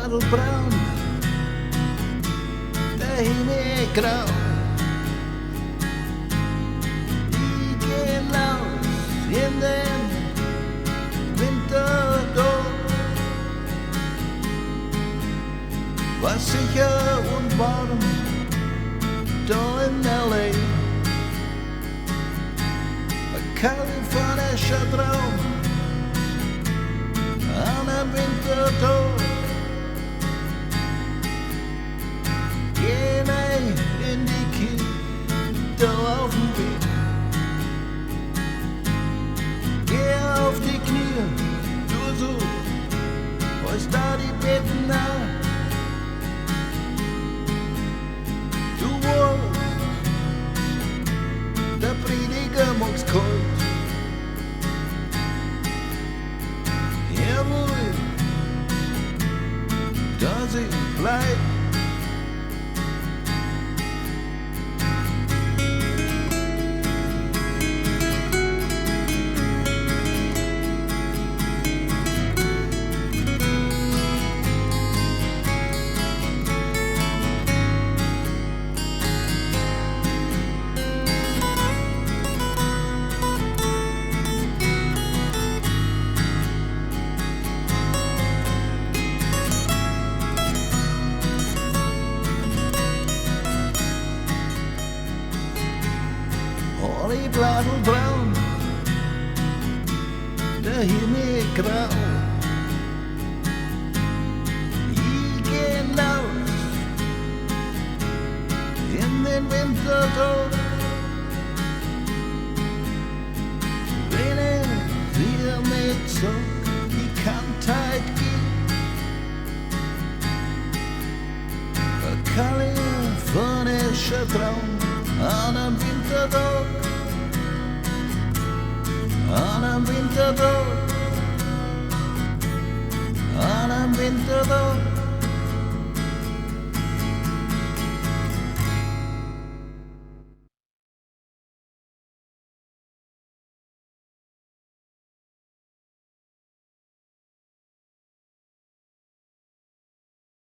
Blattbraun, der Himmel grau. Die gehen aus in den Winterdorf. War sicher und warm da in L.A. Ein kalifornischer Traum an einem Wintertag. Geh rein in die Kirche, da auf dem Weg. Geh auf die Knie, du so, was da die Betten nach. Du weißt, der Prediger mag's kalt. Er will, dass ich bleib. Die Blattbraun, der Himmel grau. Ich geh raus in den Wintertag. Wenn ich wieder nicht sag, ich kann heut gehen. Ein kalifornischer Traum an einem Wintertag. An einem Wintertag, an einem Wintertag.